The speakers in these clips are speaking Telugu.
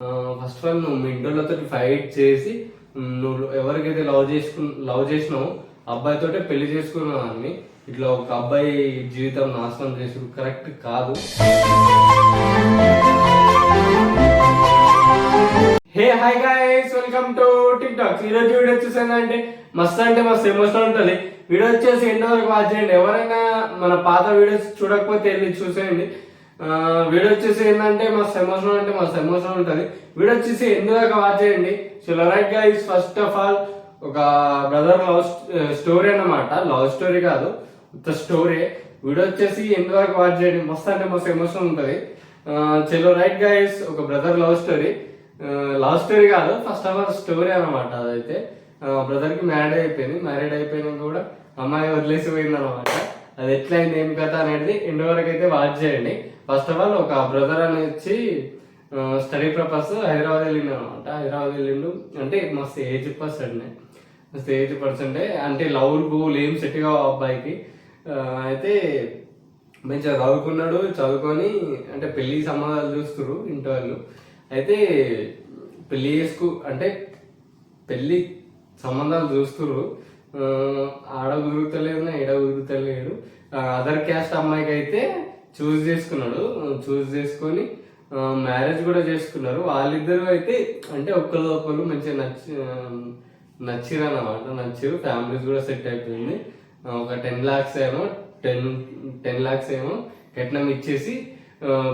ఫస్ట్ ఆఫ్ ఆల్ నువ్వు మీ ఇంటోళ్ళతో ఫైట్ చేసి నువ్వు ఎవరికైతే లవ్ చేసినావో అబ్బాయితోటే పెళ్లి చేసుకున్నావు అని ఇట్లా ఒక అబ్బాయి జీవితం నాశనం చేసుడు కరెక్ట్ కాదు. Hey hi guys, welcome to tick talk. ఈరోజు వీడియో వచ్చేసిందంటే మస్తు ఎమోషనల్ ఉంటుంది. వీడియో వచ్చేసి ఎండ్ వరకు వాచ్ చేయండి. ఎవరైనా మన పాత వీడియోస్ చూడకపోతే వెళ్ళి చూసేయండి. వీడియో వచ్చేసి ఏంటంటే మస్తు ఎమోషనల్ ఉంటుంది. వీడియో వచ్చేసి ఎండ్ దాకా వాచ్ చేయండి. So right guys, first of all ఒక బ్రదర్ లవ్ స్టోరీ అన్నమాట. లవ్ స్టోరీ కాదు, స్టోరీ. వీడియో వచ్చేసి ఎండ్ వరకు వాచ్ చేయండి. మస్తు ఎమోషనల్ ఉంటుంది. చలో రైట్ గైస్, ఒక బ్రదర్ లవ్ స్టోరీ కాదు, ఫస్ట్ ఆఫ్ ఆల్ స్టోరీ అనమాట. అదైతే బ్రదర్ కి మ్యారేడ్ అయిపోయినాక కూడా అమ్మాయి వదిలేసి పోయింది అనమాట. అది ఎట్లయింది ఏం కథ అనేది ఎండ్ వరకు అయితే వాచ్ చేయండి. ఫస్ట్ ఆఫ్ ఆల్ ఒక బ్రదర్ అని వచ్చి స్టడీ పర్పస్ హైదరాబాద్ వెళ్ళిండు అనమాట. హైదరాబాద్ వెళ్ళిండు అంటే మస్తు ఏజ్ పర్సెంటే అంటే లవ్ గోల్ ఏం సెట్ కావు అబ్బాయికి. అయితే మంచిగా చదువుకొని అంటే పెళ్లి సంబంధాలు చూస్తున్నారు ఇంటి వాళ్ళు. అయితే పెళ్లి సంబంధాలు చూస్తున్నారు. ఆడ కుదురుతలేదు, ఈడ కుదురుతలేడు. అదర్ క్యాస్ట్ అమ్మాయికి అయితే చూస్ చేసుకొని మ్యారేజ్ కూడా చేసుకున్నారు. వాళ్ళిద్దరు అయితే అంటే ఒకళ్ళు మంచిగా నచ్చిరు. ఫ్యామిలీస్ కూడా సెట్ అయిపోయింది. ఒక 10 lakhs ఏమో కట్నం ఇచ్చేసి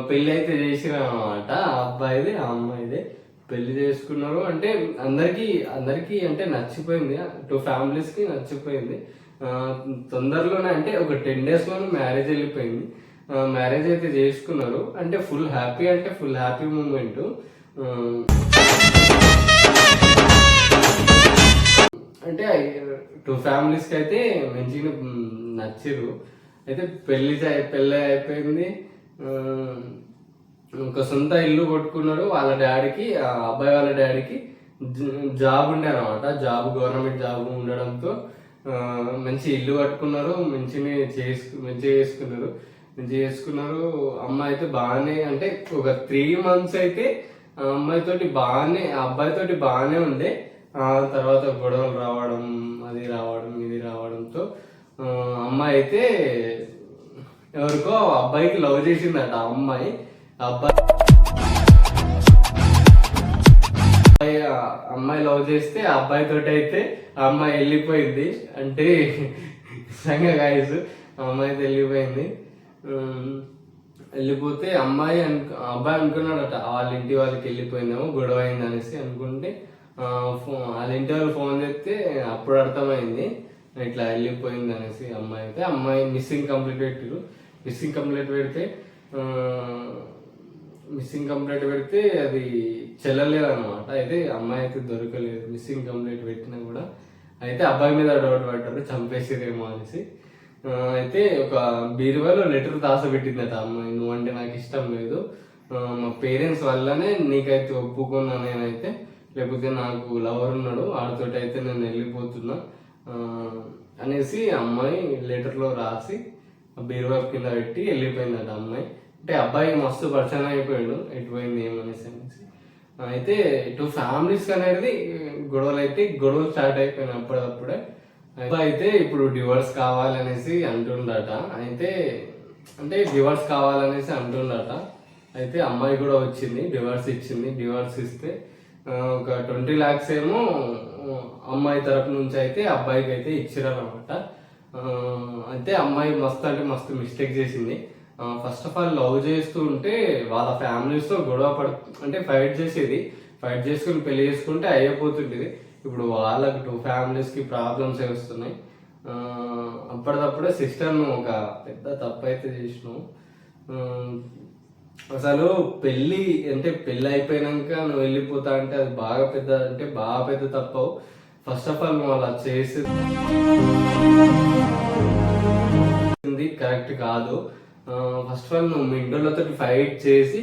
పెళ్లి అయితే చేసిరు అనమాట. ఆ అబ్బాయిది ఆ అమ్మాయిదే పెళ్లి చేసుకున్నారు. అంటే అందరికి అంటే నచ్చిపోయింది. 2 families కి నచ్చిపోయింది. తొందరలోనే అంటే ఒక 10 days లోనే మ్యారేజ్ వెళ్ళిపోయింది. మ్యారేజ్ అయితే చేసుకున్నారు. అంటే ఫుల్ హ్యాపీ మూమెంట్. అంటే 2 families కి అయితే మంచిగా నచ్చిరు. అయితే పెళ్లి అయిపోయింది. ఒక సొంత ఇల్లు కొట్టుకున్నాడు. వాళ్ళ డాడీకి, అబ్బాయి వాళ్ళ డాడీకి జాబ్ ఉండే అనమాట. గవర్నమెంట్ జాబ్ ఉండడంతో మంచి ఇల్లు కట్టుకున్నారు. మంచిగా చేసుకున్నారు. అమ్మాయి అయితే బాగానే అంటే ఒక 3 months అయితే అబ్బాయితోటి బాగానే ఉండే. తర్వాత గొడవలు రావడం, ఇది రావడంతో అమ్మాయి అయితే ఎవరికో అబ్బాయికి లవ్ చేసిందట. అమ్మాయి లవ్ చేస్తే ఆ అబ్బాయితోటి అయితే ఆ అమ్మాయి వెళ్ళిపోయింది. అంటే గాయస్, అమ్మాయి అయితే వెళ్ళిపోతే అబ్బాయి అనుకున్నాడట వాళ్ళ ఇంటి వాళ్ళకి వెళ్ళిపోయిందేమో, గొడవ అయింది అనేసి అనుకుంటే వాళ్ళ ఇంటి వాళ్ళు ఫోన్ చేస్తే అప్పుడు అర్థమైంది ఇట్లా వెళ్ళిపోయింది అనేసి. అమ్మాయి మిస్సింగ్ కంప్లైంట్ పెడితే అది చెల్లలేదు అనమాట. అయితే అమ్మాయి అయితే దొరకలేదు. మిస్సింగ్ కంప్లైంట్ పెట్టినా కూడా అయితే అబ్బాయి మీద డౌట్ పడ్డారు, చంపేసిరేమో అనేసి. అయితే ఒక బీరువాలో లెటర్ దాసపెట్టిందట అమ్మాయి. నువ్వంటే నాకు ఇష్టం లేదు, మా పేరెంట్స్ వల్లనే నీకైతే ఒప్పుకున్నా నేనైతే, లేకపోతే నాకు లవర్ ఉన్నాడు వాడితోటి అయితే నేను వెళ్ళిపోతున్నా అనేసి అమ్మాయి లెటర్లో రాసి బీరువా కింద పెట్టి వెళ్ళిపోయిందట అమ్మాయి. అంటే అబ్బాయి మస్తు పరిచయం అయిపోయాడు, ఎటుపోయింది ఏమనేసి. అయితే 2 families అనేది గొడవలు స్టార్ట్ అయిపోయినాయి అప్పుడప్పుడే. అయితే ఇప్పుడు డివోర్స్ కావాలనేసి అంటుండట. అయితే అమ్మాయి కూడా వచ్చింది, డివోర్స్ ఇస్తే ఒక 20 lakhs ఏమో అమ్మాయి తరపు నుంచి అయితే అబ్బాయికి అయితే ఇచ్చిరన్నమాట. అయితే అమ్మాయి మస్తు మిస్టేక్ చేసింది. ఫస్ట్ ఆఫ్ ఆల్ లవ్ చేస్తూ ఉంటే వాళ్ళ ఫ్యామిలీస్తో అంటే ఫైట్ చేసుకుని పెళ్లి చేసుకుంటే అయిపోతుంటది. ఇప్పుడు వాళ్ళకి 2 families కి ప్రాబ్లమ్స్ వస్తున్నాయి. అప్పటిదప్పుడే సిస్టర్ను ఒక పెద్ద తప్పు అయితే చేసినావు. అసలు పెళ్లి అయిపోయినాక నువ్వు వెళ్ళిపోతా అంటే అది బాగా పెద్ద తప్పు. ఫస్ట్ ఆఫ్ ఆల్ నువ్వు అలా చేసింది కరెక్ట్ కాదు. ఫస్ట్ ఆఫ్ ఆల్ నువ్వు మీ ఇంటోళ్ళతో ఫైట్ చేసి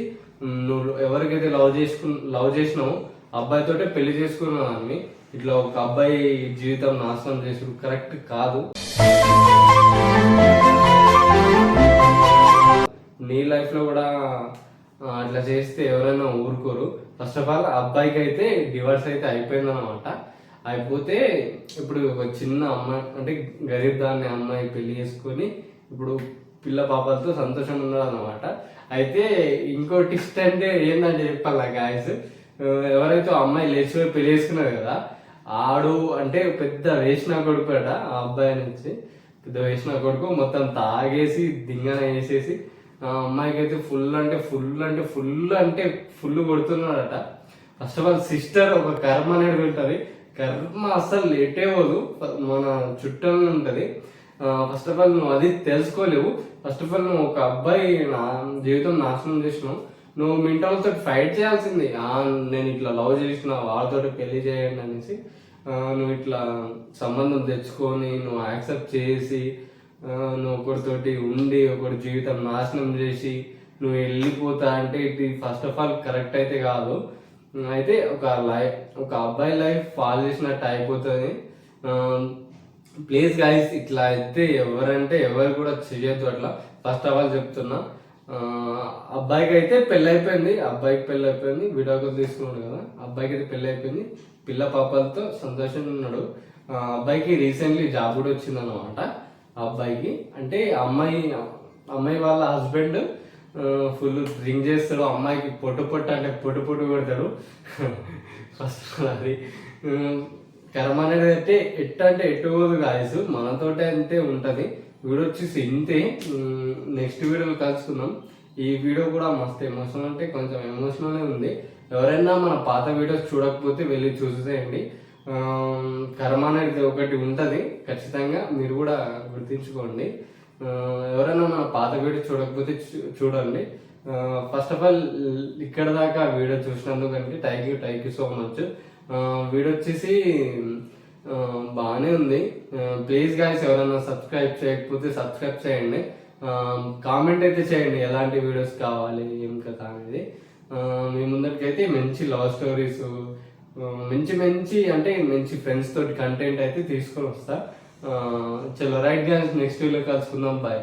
నువ్వు ఎవరికైతే లవ్ చేసినావో అబ్బాయితోటే పెళ్లి చేసుకున్నావు అని ఇట్లా ఒక అబ్బాయి జీవితం నాశనం చేసుడు కరెక్ట్ కాదు. నీ లైఫ్ లో కూడా అట్లా చేస్తే ఎవరైనా ఊరుకోరు. ఫస్ట్ ఆఫ్ ఆల్ అబ్బాయికి అయితే డివర్స్ అయితే అయిపోయిందన్నమాట. అయిపోతే ఇప్పుడు ఒక చిన్న అమ్మాయి అంటే గరీబ్ దాన్ని అమ్మాయి పెళ్లి చేసుకొని ఇప్పుడు పిల్ల పాపలతో సంతోషంగా ఉన్నాడు అనమాట. అయితే ఇంకో టిస్ట్ అంటే ఏంటంటే చెప్పాలా గాయస్, ఎవరైతే అమ్మాయి లేచిపోయి పెళ్లి చేసుకున్నారు కదా, ఆడు అంటే పెద్ద వేసిన కొడుకు అట. ఆ అబ్బాయి నుంచి పెద్ద వేసిన కొడుకు మొత్తం తాగేసి దింగన వేసేసి అమ్మాయికి అయితే ఫుల్ కొడుతున్నాడట. ఫస్ట్ ఆఫ్ ఆల్ సిస్టర్ ఒక కర్మ అనేది ఉంటుంది. కర్మ అస్సలు లేటే పోదు, మన చుట్టూనే ఉంటుంది. ఫస్ట్ ఆఫ్ ఆల్ నువ్వు అది తెలుసుకోలేవు. ఫస్ట్ ఆఫ్ ఆల్ నువ్వు ఒక అబ్బాయి జీవితం నాశనం చేసినావు, నువ్వు మిగతా వాళ్ళతో ఫైట్ చేయాల్సింది. నేను ఇట్లా లవ్ చేసిన వాళ్ళతో పెళ్లి చేయండి అనేసి నువ్వు ఇట్లా సంబంధం తెచ్చుకొని నువ్వు యాక్సెప్ట్ చేసి నువ్వు ఒకరితోటి ఉండి ఒకరి జీవితం నాశనం చేసి నువ్వు వెళ్ళిపోతా అంటే ఇది ఫస్ట్ ఆఫ్ ఆల్ కరెక్ట్ అయితే కాదు. అయితే ఒక అబ్బాయి లైఫ్ ఫాల్ చేసినట్టు అయిపోతుంది. ప్లీజ్ గైస్ ఇట్లా అయితే ఎవరు కూడా చెయ్యొద్దు అట్లా. ఫస్ట్ ఆఫ్ ఆల్ చెప్తున్నా, అబ్బాయికి అయితే పెళ్ళి అయిపోయింది, విడాకులు తీసుకున్నాడు కదా. అబ్బాయికి అయితే పెళ్ళి అయిపోయింది, పిల్ల పాపలతో సంతోషంగా ఉన్నాడు. అబ్బాయికి రీసెంట్లీ జాబ్ కూడా వచ్చింది అనమాట. అబ్బాయికి అంటే అమ్మాయి వాళ్ళ హస్బెండ్ ఫుల్ డ్రింక్ చేస్తాడు, అమ్మాయికి పొట్టు కొడతాడు. ఫస్ట్ అది కర్మ అనేది అయితే ఎట్టు పోదు గాయస్, మనతోటే అంతే ఉంటది. వీడియో వచ్చేసి ఇంతే. నెక్స్ట్ వీడియోలో కలుసుకుందాం. ఈ వీడియో కూడా మస్తు ఎమోషనల్ అంటే కొంచెం ఎమోషనల్ ఉంది. ఎవరైనా మన పాత వీడియోస్ చూడకపోతే వెళ్ళి చూసేయండి. కర్మ అనేది ఒకటి ఉంటది, ఖచ్చితంగా మీరు కూడా గుర్తించుకోండి. ఎవరైనా మన పాత వీడియో చూడకపోతే చూడండి. ఫస్ట్ ఆఫ్ ఆల్ ఇక్కడ దాకా వీడియో చూసినందుకంటే thank you so much. Video వచ్చేసి బాగానే ఉంది. ప్లీజ్ గాయ్స్ ఎవరైనా సబ్స్క్రైబ్ చేయకపోతే సబ్స్క్రైబ్ చేయండి. కామెంట్ అయితే చేయండి ఎలాంటి వీడియోస్ కావాలి ఏం కదా అనేది. మీ ముందరికైతే మంచి లవ్ స్టోరీస్, మంచి ఫ్రెండ్స్ తోటి కంటెంట్ అయితే తీసుకొని వస్తా. చలో రైట్ గాయ్స్, నెక్స్ట్ వీడియో కలుసుకుందాం. బాయ్.